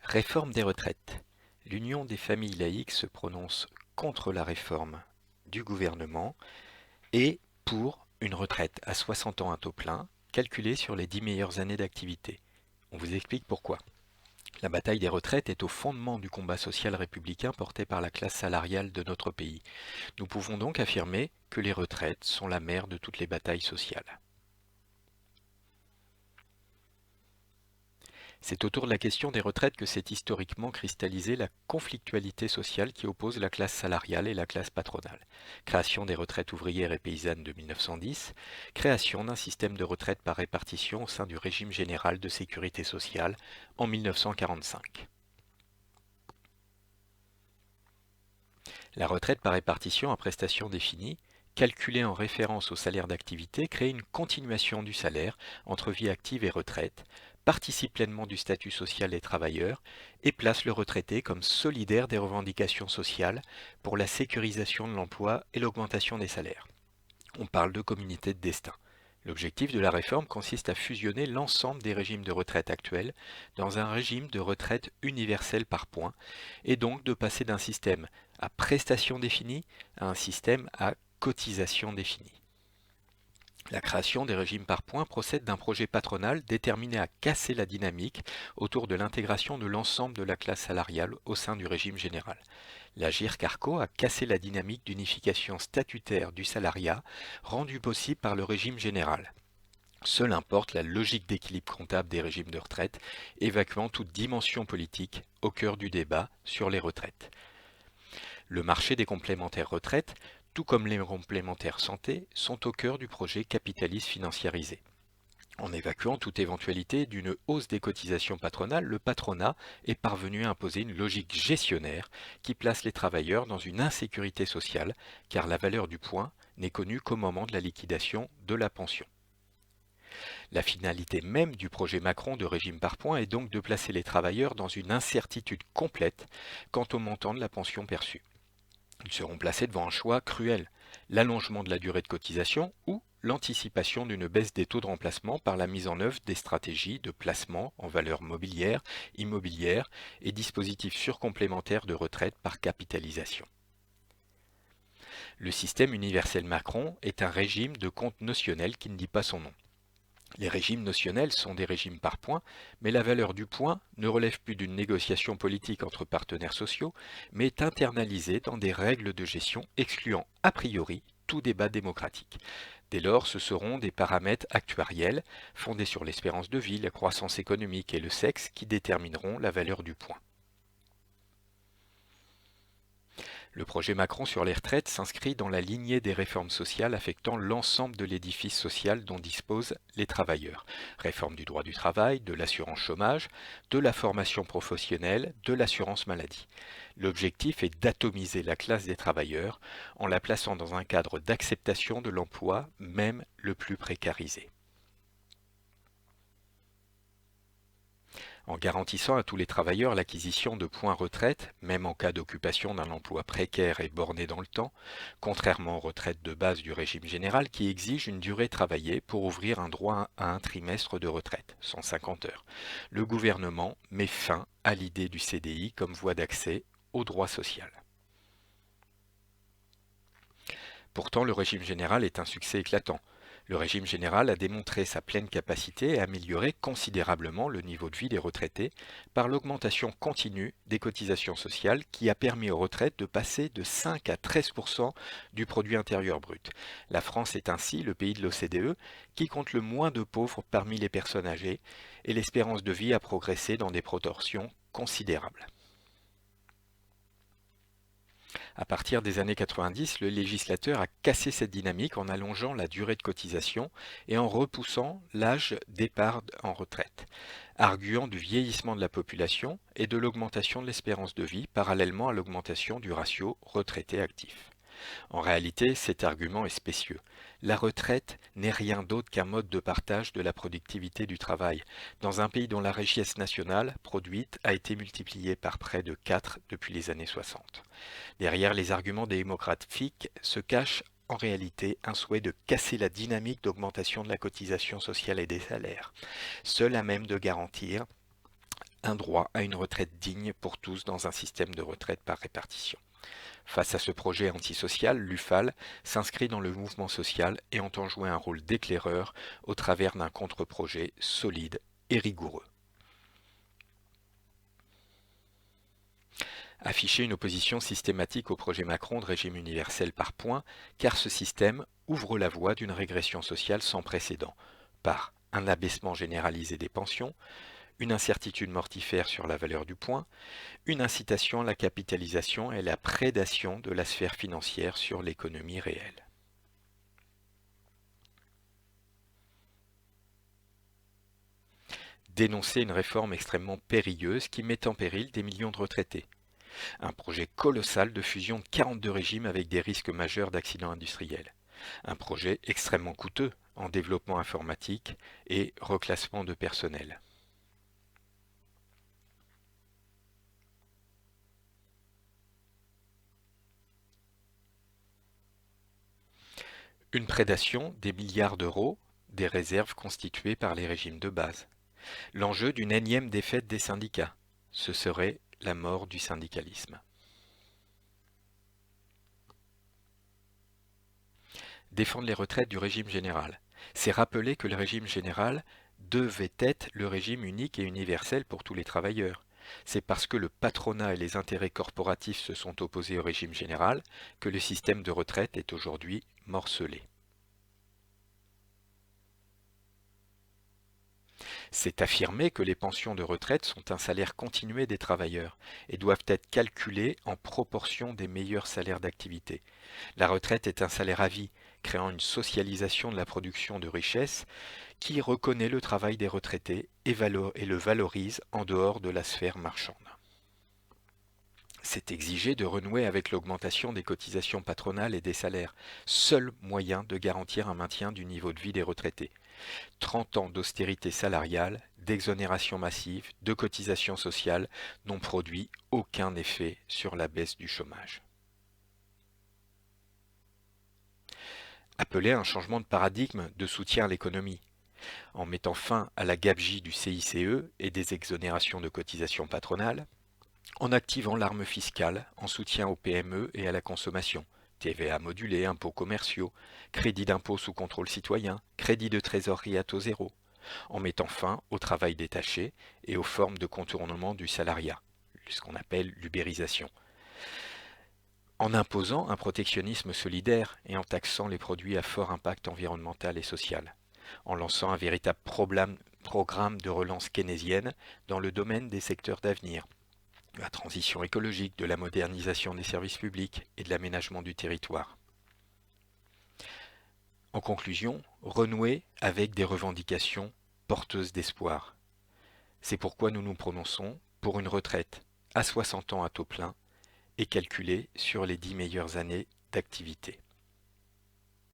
Réforme des retraites. L'Union des familles laïques se prononce contre la réforme du gouvernement et pour une retraite à 60 ans à taux plein, calculée sur les 10 meilleures années d'activité. On vous explique pourquoi. La bataille des retraites est au fondement du combat social républicain porté par la classe salariale de notre pays. Nous pouvons donc affirmer que les retraites sont la mère de toutes les batailles sociales. C'est autour de la question des retraites que s'est historiquement cristallisée la conflictualité sociale qui oppose la classe salariale et la classe patronale. Création des retraites ouvrières et paysannes de 1910, création d'un système de retraite par répartition au sein du régime général de sécurité sociale en 1945. La retraite par répartition à prestations définies, calculée en référence au salaire d'activité, crée une continuation du salaire entre vie active et retraite, participe pleinement du statut social des travailleurs et place le retraité comme solidaire des revendications sociales pour la sécurisation de l'emploi et l'augmentation des salaires. On parle de communauté de destin. L'objectif de la réforme consiste à fusionner l'ensemble des régimes de retraite actuels dans un régime de retraite universel par points et donc de passer d'un système à prestation définie à un système à cotisation définie. La création des régimes par points procède d'un projet patronal déterminé à casser la dynamique autour de l'intégration de l'ensemble de la classe salariale au sein du régime général. L'Agirc-Arrco a cassé la dynamique d'unification statutaire du salariat rendue possible par le régime général. Seule importe la logique d'équilibre comptable des régimes de retraite, évacuant toute dimension politique au cœur du débat sur les retraites. Le marché des complémentaires retraite, tout comme les complémentaires santé, sont au cœur du projet capitaliste financiarisé. En évacuant toute éventualité d'une hausse des cotisations patronales, le patronat est parvenu à imposer une logique gestionnaire qui place les travailleurs dans une insécurité sociale, car la valeur du point n'est connue qu'au moment de la liquidation de la pension. La finalité même du projet Macron de régime par points est donc de placer les travailleurs dans une incertitude complète quant au montant de la pension perçue. Ils seront placés devant un choix cruel, l'allongement de la durée de cotisation ou l'anticipation d'une baisse des taux de remplacement par la mise en œuvre des stratégies de placement en valeur mobilière, immobilière et dispositifs surcomplémentaires de retraite par capitalisation. Le système universel Macron est un régime de compte notionnel qui ne dit pas son nom. Les régimes notionnels sont des régimes par points, mais la valeur du point ne relève plus d'une négociation politique entre partenaires sociaux, mais est internalisée dans des règles de gestion excluant a priori tout débat démocratique. Dès lors, ce seront des paramètres actuariels fondés sur l'espérance de vie, la croissance économique et le sexe qui détermineront la valeur du point. Le projet Macron sur les retraites s'inscrit dans la lignée des réformes sociales affectant l'ensemble de l'édifice social dont disposent les travailleurs. Réforme du droit du travail, de l'assurance chômage, de la formation professionnelle, de l'assurance maladie. L'objectif est d'atomiser la classe des travailleurs en la plaçant dans un cadre d'acceptation de l'emploi, même le plus précarisé. En garantissant à tous les travailleurs l'acquisition de points retraite, même en cas d'occupation d'un emploi précaire et borné dans le temps, contrairement aux retraites de base du régime général qui exige une durée travaillée pour ouvrir un droit à un trimestre de retraite, 150 heures. Le gouvernement met fin à l'idée du CDI comme voie d'accès au droit social. Pourtant, le régime général est un succès éclatant. Le régime général a démontré sa pleine capacité et amélioré considérablement le niveau de vie des retraités par l'augmentation continue des cotisations sociales qui a permis aux retraites de passer de 5 à 13% du produit intérieur brut. La France est ainsi le pays de l'OCDE qui compte le moins de pauvres parmi les personnes âgées et l'espérance de vie a progressé dans des proportions considérables. À partir des années 90, le législateur a cassé cette dynamique en allongeant la durée de cotisation et en repoussant l'âge départ en retraite, arguant du vieillissement de la population et de l'augmentation de l'espérance de vie parallèlement à l'augmentation du ratio retraité-actif. En réalité, cet argument est spécieux. La retraite n'est rien d'autre qu'un mode de partage de la productivité du travail, dans un pays dont la richesse nationale produite a été multipliée par près de 4 depuis les années 60. Derrière les arguments démographiques se cache en réalité un souhait de casser la dynamique d'augmentation de la cotisation sociale et des salaires, seul à même de garantir un droit à une retraite digne pour tous dans un système de retraite par répartition. Face à ce projet antisocial, l'UFAL s'inscrit dans le mouvement social et entend jouer un rôle d'éclaireur au travers d'un contre-projet solide et rigoureux. Afficher une opposition systématique au projet Macron de régime universel par points, car ce système ouvre la voie d'une régression sociale sans précédent, par un abaissement généralisé des pensions, une incertitude mortifère sur la valeur du point, une incitation à la capitalisation et la prédation de la sphère financière sur l'économie réelle. Dénoncer une réforme extrêmement périlleuse qui met en péril des millions de retraités. Un projet colossal de fusion de 42 régimes avec des risques majeurs d'accidents industriels. Un projet extrêmement coûteux en développement informatique et reclassement de personnel. Une prédation des milliards d'euros des réserves constituées par les régimes de base. L'enjeu d'une énième défaite des syndicats, ce serait la mort du syndicalisme. Défendre les retraites du régime général, c'est rappeler que le régime général devait être le régime unique et universel pour tous les travailleurs. C'est parce que le patronat et les intérêts corporatifs se sont opposés au régime général que le système de retraite est aujourd'hui morcelé. C'est affirmer que les pensions de retraite sont un salaire continué des travailleurs et doivent être calculées en proportion des meilleurs salaires d'activité. La retraite est un salaire à vie, créant une socialisation de la production de richesses qui reconnaît le travail des retraités et le valorise en dehors de la sphère marchande. C'est exiger de renouer avec l'augmentation des cotisations patronales et des salaires, seul moyen de garantir un maintien du niveau de vie des retraités. 30 ans d'austérité salariale, d'exonération massive, de cotisations sociales n'ont produit aucun effet sur la baisse du chômage. Appeler à un changement de paradigme de soutien à l'économie, en mettant fin à la gabegie du CICE et des exonérations de cotisations patronales, en activant l'arme fiscale en soutien aux PME et à la consommation, TVA modulée, impôts commerciaux, crédit d'impôt sous contrôle citoyen, crédit de trésorerie à taux zéro, en mettant fin au travail détaché et aux formes de contournement du salariat, ce qu'on appelle l'ubérisation, en imposant un protectionnisme solidaire et en taxant les produits à fort impact environnemental et social, en lançant un véritable programme de relance keynésienne dans le domaine des secteurs d'avenir, de la transition écologique, de la modernisation des services publics et de l'aménagement du territoire. En conclusion, renouer avec des revendications porteuses d'espoir. C'est pourquoi nous nous prononçons pour une retraite à 60 ans à taux plein et calculée sur les 10 meilleures années d'activité.